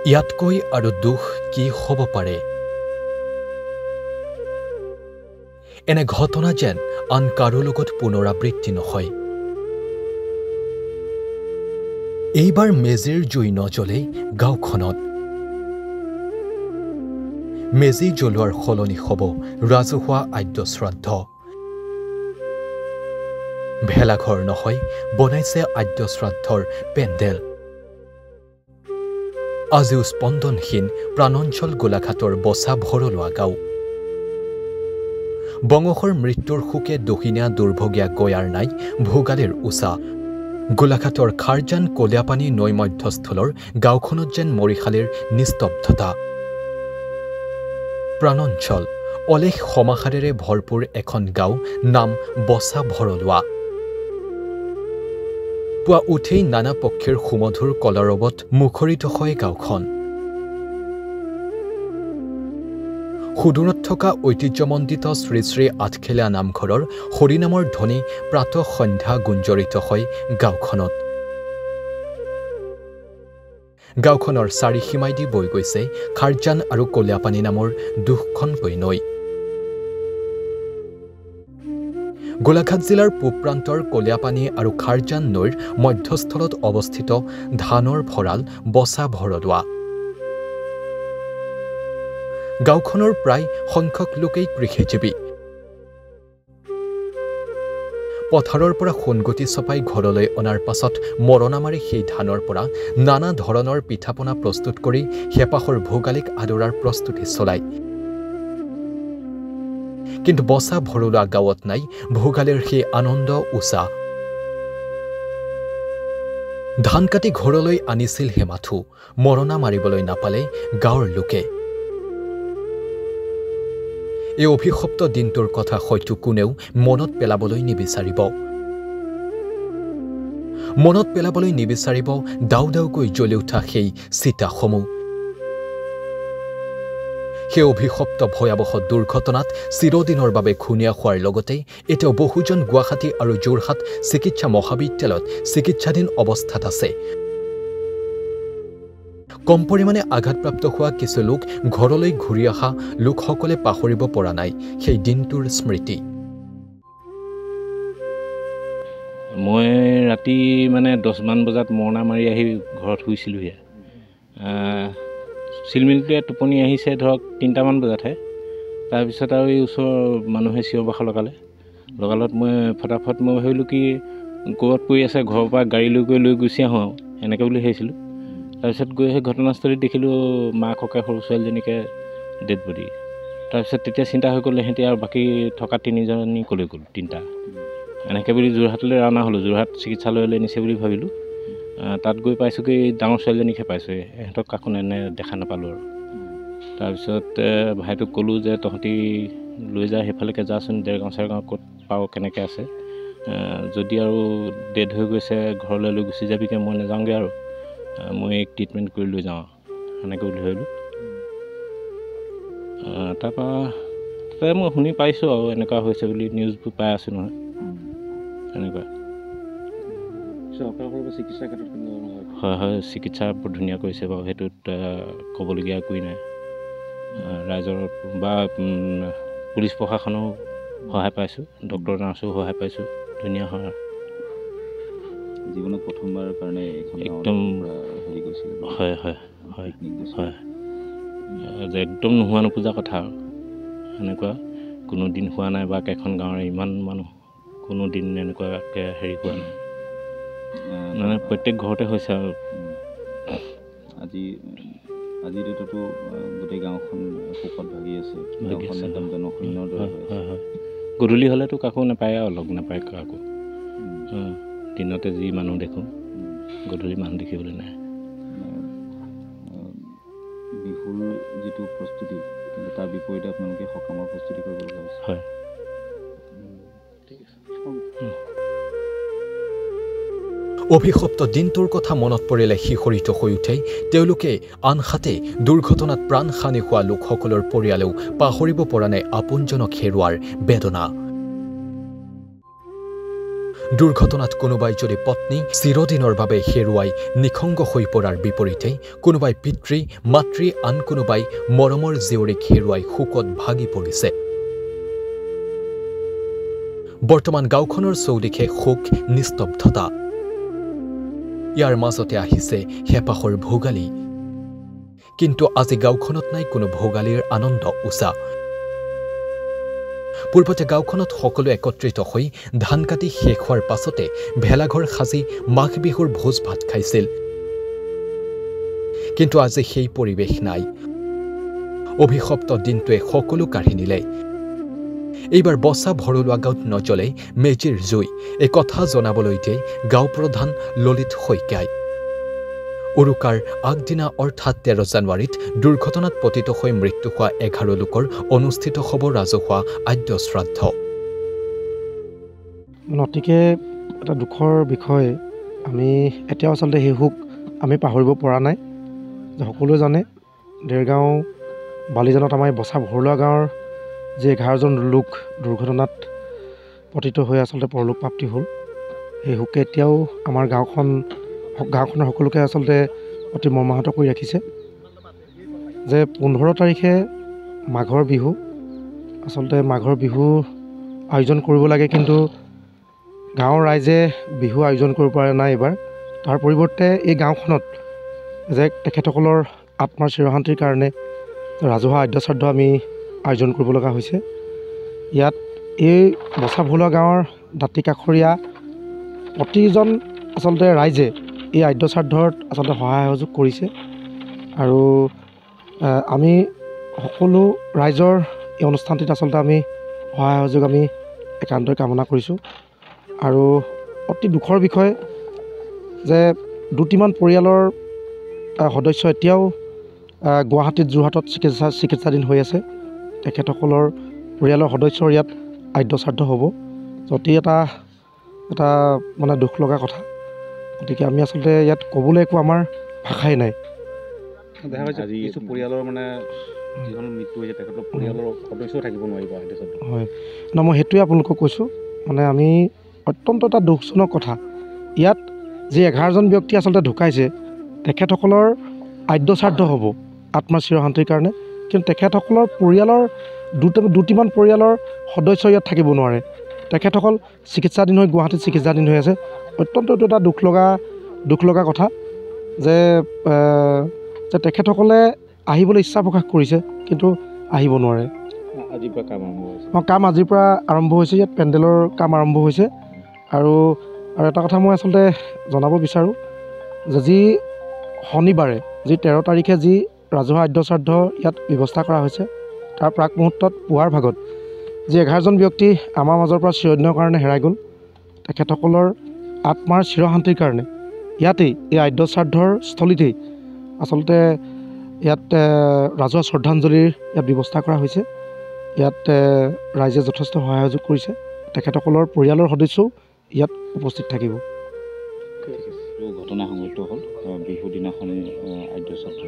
ইয়াতকৈ আৰু দুখ কি হ'ব পাৰে? এনে ঘটনা যেন আন কাৰো লগত পুনৰাবৃত্তি নহয়। এইবাৰ মেজিৰ জুই নজ্বলেই গাঁওখনত। মেজি জ্বলোৱাৰ সলনি হ'ব ৰাজহুৱা আদ্য শ্ৰাদ্ধ। ভেলাঘৰ নহয়, বনাইছে আদ্য শ্ৰাদ্ধৰ পেণ্ডেল। আজিও স্পন্দনহীন প্ৰাণঞ্চল গোলাঘাটৰ বচা ভৰলোৱা গাঁও। বঙহৰ মৃত্যুৰ শোকে দহিনীয়া দুৰ্ভগীয়া গয়াৰ নাই ভোগালীৰ উচা। গোলাঘাটৰ খাৰজান কলীয়াপানী নৈ মধ্যস্থলৰ গাঁওখনত যেন মৰিশালীৰ নিস্তব্ধতা। প্ৰাণঞ্চল অলেখ সমাহাৰেৰে ভৰপূৰ এখন গাঁও, নাম বচা ভৰলোৱা। পুৱা উঠেই নানা পক্ষীৰ সুমধুৰ কলৰৱত মুখৰিত হয় গাঁওখন। সুদূৰত থকা ঐতিহ্যমণ্ডিত শ্ৰী শ্ৰী আঠখেলীয়া নামঘৰৰ হৰিনামৰ ধ্বনি প্ৰাতঃ সন্ধ্যা গুঞ্জৰিত হয় গাঁওখনত। গাঁওখনৰ চাৰিসীমাইদি বৈ গৈছে খাৰজান আৰু কলীয়াপানী নামৰ দুখনকৈ নৈ। গোলাঘাট জিলাৰ পূব প্ৰান্তৰ কলীয়াপানী আৰু খাৰজান নৈৰ মধ্যস্থলত অৱস্থিত ধানৰ ভঁৰাল বচা ভৰলোৱা। গাঁওখনৰ প্ৰায় সংখ্যক লোকেই কৃষিজীৱী। পথাৰৰ পৰা সোণগুটি চপাই ঘৰলৈ অনাৰ পাছত মৰণা মাৰি সেই ধানৰ পৰা নানা ধৰণৰ পিঠাপনা প্ৰস্তুত কৰি হেপাহৰ ভোগালীক আদৰাৰ প্ৰস্তুতি চলায়। কিন্তু বচা ভৰলোৱা গাঁৱত নাই ভোগালীৰ সেই আনন্দ উচা। ধান কাটি ঘৰলৈ আনিছিল হে মাথো, মৰণা মাৰিবলৈ নাপালে গাঁৱৰ লোকে। এই অভিশপ্ত দিনটোৰ কথা হয়তো কোনেও মনত পেলাবলৈ নিবিচাৰিব। মনত পেলাবলৈ নিবিচাৰিব দাউ দাউকৈ জ্বলি উঠা সেই চিতাসমূহ। সেই অভিশপ্ত ভয়াৱহ দুৰ্ঘটনাত চিৰদিনৰ বাবে খুনীয়া হোৱাৰ লগতে এতিয়াও বহুজন গুৱাহাটী আৰু যোৰহাট চিকিৎসা মহাবিদ্যালয়ত চিকিৎসাধীন অৱস্থাত আছে। কম পৰিমাণে আঘাতপ্ৰাপ্ত হোৱা কিছু লোক ঘৰলৈ ঘূৰি অহা লোকসকলে পাহৰিব পৰা নাই সেই দিনটোৰ স্মৃতি। মই ৰাতি মানে 10মান বজাত মৰণা মাৰি আহি ঘৰত শুইছিলোঁহি। চিলমিলটোৱে টোপনি আহিছে ধৰক 3টামান বজাতহে। তাৰপিছত আৰু এই ওচৰৰ মানুহে চিঞৰ বাখৰ লগালত মই ফটাফট মই ভাবিলোঁ কি ক'ৰবাত পৰি আছে, ঘৰৰ পৰা গাড়ী লৈ গুচি আহোঁ আৰু এনেকৈ বুলি ভাবিছিলোঁ। তাৰপিছত গৈ সেই ঘটনাস্থলীত দেখিলোঁ মাককে সৰু ছোৱালীজনীকে ডেড বডি। তাৰপিছত তেতিয়া চিন্তা হৈ গ'ল সিহঁতি আৰু বাকী থকা 3জনী ক'লৈ গ'ল, 3টা এনেকৈ বুলি যোৰহাটলৈ ৰাওনা হ'লোঁ। যোৰহাট চিকিৎসালয়লৈ নিছে বুলি ভাবিলোঁ। তাত গৈ পাইছোঁগৈ ডাঙৰ ছোৱালীজনীকহে পাইছোঁ, ইহঁতক কাকো এনে দেখা নাপালোঁ আৰু। তাৰপিছত ভাইটোক ক'লোঁ যে তহঁতি লৈ যা, সেইফালেকে যাচোন, দেৰগাঁও চেৰগাঁও ক'ত পাওঁ কেনেকৈ আছে, যদি আৰু ডেড হৈ গৈছে ঘৰলৈ লৈ গুচি যাবিগৈ, মই নাযাওঁগৈ আৰু, মই ট্ৰিটমেণ্ট কৰি লৈ যাওঁ সেনেকৈ বুলি ভাবিলোঁ। তাৰপৰা তাতে মই শুনি পাইছোঁ আৰু এনেকুৱা হৈছে বুলি, নিউজবোৰ পাই আছোঁ নহয় এনেকুৱা। হয়, চিকিৎসা বৰ ধুনীয়া কৰিছে বাৰু, সেইটোত ক'বলগীয়া একোৱেই নাই। ৰাইজৰ বা পুলিচ প্ৰশাসনেও সহায় পাইছোঁ, ডক্টৰ নাৰ্ছেও সহায় পাইছোঁ, ধুনীয়া হয়। জীৱনত প্ৰথমবাৰৰ কাৰণে একদম হেৰি কৰিছিল। হয় যে একদম নোহোৱা নোপোজা কথা আৰু এনেকুৱা কোনো দিন হোৱা নাই, বা কেইখন গাঁৱৰে ইমান মানুহ কোনো দিন এনেকুৱাকৈ হেৰি হোৱা নাই, মানে প্ৰত্যেক ঘৰতে হৈছে আৰু। আজিৰ ডেটতো গোটেই গাঁওখন শোকত ভাগি আছে, গাঁওখন একদম জনশূন্যৰ দৰে হয়। গধূলি হ'লেতো কাকো নাপায় আৰু লগ নাপায় কাকো। দিনতে যি মানুহ দেখোঁ, গধূলি মানুহ দেখিবলৈ নাই। বিহুৰ যিটো প্ৰস্তুতি, কিন্তু তাৰ বিপৰীতে আপোনালোকে সকামৰ প্ৰস্তুতি কৰিব লগা হৈছে। হয়। অভিশপ্ত দিনটোৰ কথা মনত পৰিলে শিহৰিত হৈ উঠে তেওঁলোকে। আনহাতে দুৰ্ঘটনাত প্ৰাণহানি হোৱা লোকসকলৰ পৰিয়ালেও পাহৰিব পৰা নাই আপোনজনক হেৰুৱাৰ বেদনা। দুৰ্ঘটনাত কোনোবাই যদি পত্নী চিৰদিনৰ বাবে হেৰুৱাই নিসংগ হৈ পৰাৰ বিপৰীতে কোনোবাই পিতৃ মাতৃ আন কোনোবাই মৰমৰ জীয়ৰীক হেৰুৱাই শোকত ভাগি পৰিছে। বৰ্তমান গাঁওখনৰ চৌদিশে শোক নিস্তব্ধতা। ইয়াৰ মাজতে আহিছে হেঁপাহৰ ভোগালী। কিন্তু আজি গাঁওখনত নাই কোনো ভোগালীৰ আনন্দ উচা। পূৰ্বতে গাঁওখনত সকলো একত্ৰিত হৈ ধান কাটি শেষ হোৱাৰ পাছতে ভেলাঘৰ সাজি মাঘ বিহুৰ ভোজ ভাত খাইছিল। কিন্তু আজি সেই পৰিৱেশ নাই। অভিশপ্ত দিনটোৱে সকলো কাঢ়ি নিলে। এইবাৰ বচা ভৰলুৱা গাঁৱত নজ্বলে মেজিৰ জুই, এই কথা জনাবলৈ দিয়ে গাঁও প্ৰধান ললিত শইকীয়াই। উৰুকাৰ আগদিনা অৰ্থাৎ 13 জানুৱাৰীত দুৰ্ঘটনাত পতিত হৈ মৃত্যু হোৱা 11 লোকৰ অনুষ্ঠিত হ'ব ৰাজহুৱা আদ্য শ্ৰাদ্ধ। অতিকে এটা দুখৰ বিষয়। আমি এতিয়াও আচলতে সেই সুখ আমি পাহৰিব পৰা নাই। সকলোৱে জানে দেৰগাঁও বালিজানত আমাৰ বচা ভৰলুৱা গাঁৱৰ যি 11জন লোক দুৰ্ঘটনাত পতিত হৈ আচলতে পৰলোক প্ৰাপ্তি হ'ল। সেই শোকে এতিয়াও আমাৰ গাঁওখনৰ সকলোকে আচলতে অতি মৰ্মাহত কৰি ৰাখিছে। যে 15 তাৰিখে মাঘৰ বিহু, আচলতে মাঘৰ বিহু আয়োজন কৰিব লাগে, কিন্তু গাঁৱৰ ৰাইজে বিহু আয়োজন কৰিব পৰা নাই এইবাৰ। তাৰ পৰিৱৰ্তে এই গাঁওখনত যে তেখেতসকলৰ আত্মাৰ চিৰশান্তিৰ কাৰণে ৰাজহুৱা আদ্য শ্ৰাদ্ধ আমি আয়োজন কৰিব লগা হৈছে। ইয়াত এই বচা ভৰলুৱা গাঁৱৰ দাঁতি কাষৰীয়া প্ৰতিজন আচলতে ৰাইজে এই আদ্য শ্ৰাদ্ধত আচলতে সহায় সহযোগ কৰিছে। আৰু আমি সকলো ৰাইজৰ এই অনুষ্ঠানটিত আচলতে আমি সহায় সহযোগ আমি একান্তই কামনা কৰিছোঁ। আৰু অতি দুখৰ বিষয় যে দুটিমান পৰিয়ালৰ সদস্য এতিয়াও গুৱাহাটীত যোৰহাটত চিকিৎসাধীন হৈ আছে। তেখেতসকলৰ পৰিয়ালৰ সদস্যৰ ইয়াত আদ্য শ্ৰাদ্ধ হ'ব। অতি এটা মানে দুখ লগা কথা। গতিকে আমি আচলতে ইয়াত ক'বলৈ একো আমাৰ ভাষাই নাই। দেখা পাইছে কিছু পৰিয়ালৰ মানে যিখন মৃত্যু হৈছে তেখেতৰ পৰিয়ালৰ সদস্যও থাকিব নোৱাৰিব। হয়, মই সেইটোৱে আপোনালোকক কৈছোঁ। মানে আমি অত্যন্ত এটা দুখজনক কথা। ইয়াত যি 11জন ব্যক্তি আচলতে ঢুকাইছে, তেখেতসকলৰ আদ্য শ্ৰাদ্ধ হ'ব আত্মাৰ চিৰশান্তিৰ কাৰণে, কিন্তু তেখেতসকলৰ পৰিয়ালৰ দুটিমান পৰিয়ালৰ সদস্য ইয়াত থাকিব নোৱাৰে। তেখেতসকল চিকিৎসাধীন হৈ গুৱাহাটীত চিকিৎসাধীন হৈ আছে। অত্যন্ত এইটো এটা দুখ লগা কথা যে তেখেতসকলে আহিবলৈ ইচ্ছা প্ৰকাশ কৰিছে, কিন্তু আহিব নোৱাৰে। আজিৰ পৰা কাম আৰম্ভ হৈছে। কাম আজিৰ পৰা আৰম্ভ হৈছে। ইয়াত পেণ্ডেলৰ কাম আৰম্ভ হৈছে। আৰু এটা কথা মই আচলতে জনাব বিচাৰোঁ যে যি শনিবাৰে যি 13 তাৰিখে যি ৰাজহুৱা আদ্য শ্ৰাদ্ধ ইয়াত ব্যৱস্থা কৰা হৈছে, তাৰ প্ৰাক মুহূৰ্তত পুৱাৰ ভাগত যি 11জন ব্যক্তি আমাৰ মাজৰ পৰা চিৰদিনৰ কাৰণে হেৰাই গ'ল, তেখেতসকলৰ আত্মাৰ চিৰশান্তিৰ কাৰণে ইয়াতেই এই আদ্য শ্ৰাদ্ধৰ স্থলীতেই আচলতে ইয়াত ৰাজহুৱা শ্ৰদ্ধাঞ্জলিৰ ইয়াত ব্যৱস্থা কৰা হৈছে। ইয়াত ৰাইজে যথেষ্ট সহায় সহযোগ কৰিছে। তেখেতসকলৰ পৰিয়ালৰ সদস্যও ইয়াত উপস্থিত থাকিব। ঘটনা সংঘটিত হ'ল বিহুৰ দিনাখনি আদ্য শ্ৰাদ্ধ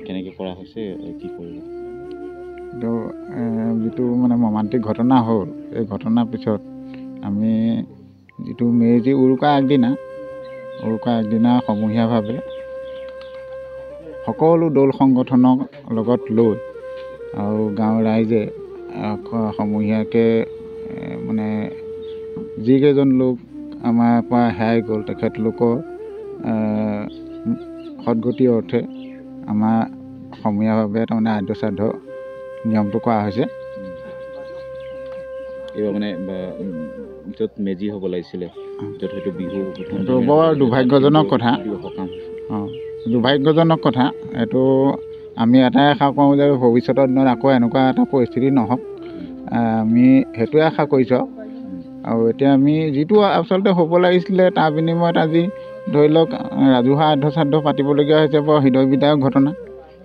কেনেকৈ কৰা হৈছে, কি কৰিব? তো যিটো মানে মৰ্মান্তিক ঘটনা হ'ল, এই ঘটনাৰ পিছত আমি যিটো মেজি উৰুকাৰ আগদিনা সমূহীয়াভাৱে সকলো দৌল সংগঠনৰ লগত লৈ আৰু গাঁৱৰ ৰাইজে সমূহীয়াকৈ মানে যিকেইজন লোক আমাৰ পৰা হেৰাই গ'ল, তেখেতলোকৰ সদগতিৰ অৰ্থে আমাৰ সমূহীয়াভাৱে তাৰমানে আদ্য শ্ৰাদ্ধ নিয়মটো কৰা হৈছে। এইবাৰ মানে য'ত মেজি হ'ব লাগিছিলে, য'ত হয়তো বিহু, এইটো বৰ দুৰ্ভাগ্যজনক কথা। দুৰ্ভাগ্যজনক কথা এইটো। আমি এটাই আশা কৰোঁ যে ভৱিষ্যতৰ দিনত আকৌ এনেকুৱা এটা পৰিস্থিতি নহওক। আমি সেইটোৱে আশা কৰিছোঁ। আৰু এতিয়া আমি যিটো আচলতে হ'ব লাগিছিলে তাৰ বিনিময়ত আজি ধৰি লওক ৰাজহুৱা আদ্য শ্ৰাদ্ধ পাতিবলগীয়া হৈছে। বৰ হৃদয় বিদায়ক ঘটনা।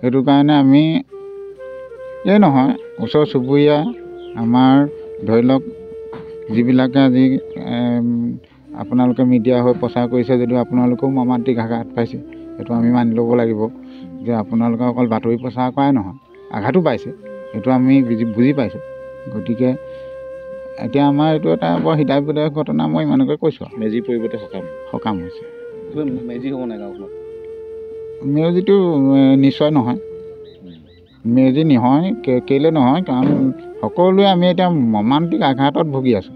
সেইটো কাৰণে আমি নহয় ওচৰ চুবুৰীয়া আমাৰ ধৰি লওক যিবিলাকে আজি আপোনালোকে মিডিয়া হৈ প্ৰচাৰ কৰিছে যদিও আপোনালোকেও মৰ্মান্তিক আঘাত পাইছে, সেইটো আমি মানি ল'ব লাগিব যে আপোনালোকে অকল বাতৰি প্ৰচাৰ কৰাই নহয়, আঘাতো পাইছে, সেইটো আমি বুজি পাইছোঁ। গতিকে এতিয়া আমাৰ এইটো এটা বৰ হৃদয়বোধক ঘটনা মই ইমানকৈ কৈছোঁ আৰু মেজিৰ পৰিৱৰ্তে সকাম হৈছে মেজি হ'ব নাই গাঁওখনত মেজিটো নিশ্চয় নহয় মেজি নহয় কেলৈ নহয় কাৰণ সকলোৱে আমি এতিয়া মৰ্মান্তিক আঘাতত ভুগি আছোঁ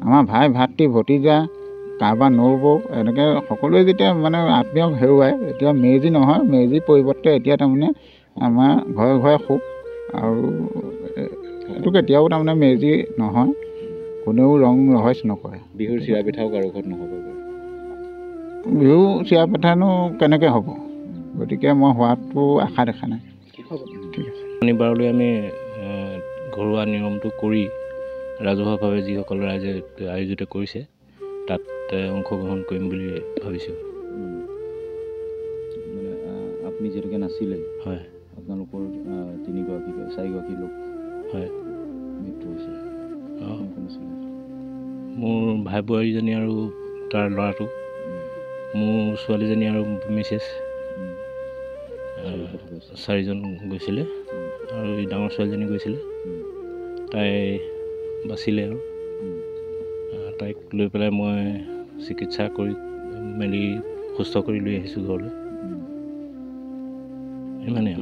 আমাৰ ভাই ভাতৃ ভতিজা কাৰোবাৰ নৌ বৌ এনেকৈ সকলোৱে যেতিয়া মানে আত্মীয়ক হেৰুৱায় এতিয়া মেজি নহয় মেজিৰ পৰিৱৰ্তে এতিয়া তাৰমানে আমাৰ ঘৰে ঘৰে সুখ আৰু এইটো কেতিয়াও তাৰমানে মেজি নহয় কোনেও ৰং ৰহস্য নকৰে বিহুৰ চিৰা পিঠাও কাৰো ঘৰত নহ'ব বিহু চিৰা পিঠানো কেনেকৈ হ'ব গতিকে মই হোৱাটো আশা দেখা নাই ঠিক আছে শনিবাৰলৈ আমি ঘৰুৱা নিয়মটো কৰি ৰাজহুৱাভাৱে যিসকল ৰাইজে আয়োজিত কৰিছে তাত অংশগ্ৰহণ কৰিম বুলি ভাবিছোঁ মানে আপুনি যিহেতুকে নাছিলে হয় আপোনালোকৰ 4গৰাকী লোক হয় মৃত্যু হৈছে কোন আছিলে মোৰ ভাই বোৱাৰীজনী আৰু তাৰ ল'ৰাটো মোৰ ছোৱালীজনী আৰু মিছেছ 4জন গৈছিলে আৰু এই ডাঙৰ ছোৱালীজনী গৈছিলে তাই বাচিলে আৰু তাইক লৈ পেলাই মই চিকিৎসা কৰি মেলি সুস্থ কৰি লৈ আহিছোঁ ঘৰলৈ ইমানেই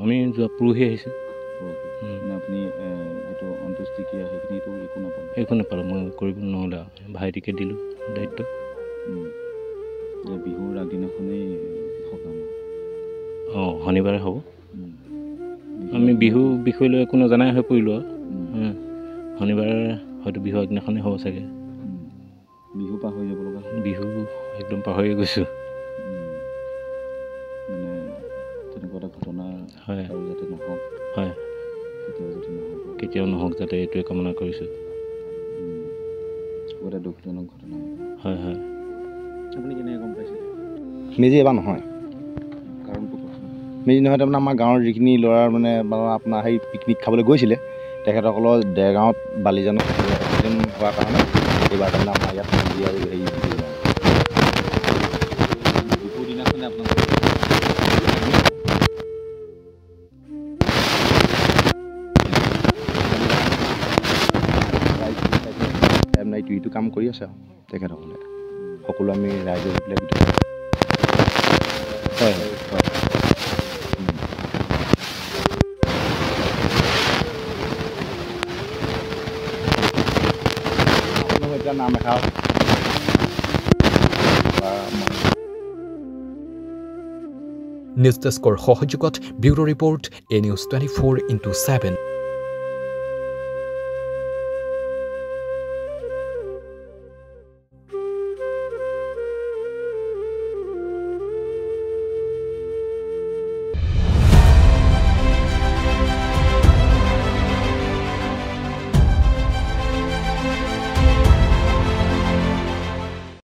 আমি যোৱা পৰহি আহিছোঁ আপুনি যিটো অন্ত্যেষ্টিক্ৰিয়া সেইখিনিতো একো নাপালোঁ মই কৰিব নহ'লে ভাইটিকে দিলোঁ দায়িত্ব বিহুৰ আগদিনাখনেই সকাম শনিবাৰে হ'ব আমি বিহু বিষয় লৈ একো নজনাই হৈ পৰিলোঁ আৰু শনিবাৰে হয়তো বিহু আগদিনাখনেই হ'ব চাগে বিহু পাহৰি যাব লগা বিহু একদম পাহৰি গৈছোঁ মানে তেনেকুৱা এটা ঘটনা হয় আৰু যাতে নহওক হয় কেতিয়াও নহওক যাতে এইটোৱে কামনা কৰিছোঁ এটা দুখজনক ঘটনা হয় হয় আপুনি কেনেকৈ গম পাইছে মেজি এবাৰ নহয় কাৰণটো মেজি নহয় তাৰমানে আমাৰ গাঁৱৰ যিখিনি ল'ৰাৰ মানে আপোনাৰ সেই পিকনিক খাবলৈ গৈছিলে তেখেতসকলৰ দেৰগাঁৱত বালিজানত এক্সিডেণ্ট হোৱাৰ কাৰণে এইবাৰ তাৰমানে আমাৰ ইয়াত মেজি আৰু হেৰি বিহুৰ দিনাখনে আপোনালোকে ইটো কাম কৰি আছে আৰু তেখেতসকলে সকলো আমি ৰাইজে পেলাই গোটেই হয় হয় এতিয়া নাম এষাৰ নিউজ ডেস্কৰ সহযোগত ব্যুৰ' ৰিপৰ্ট A News 24/7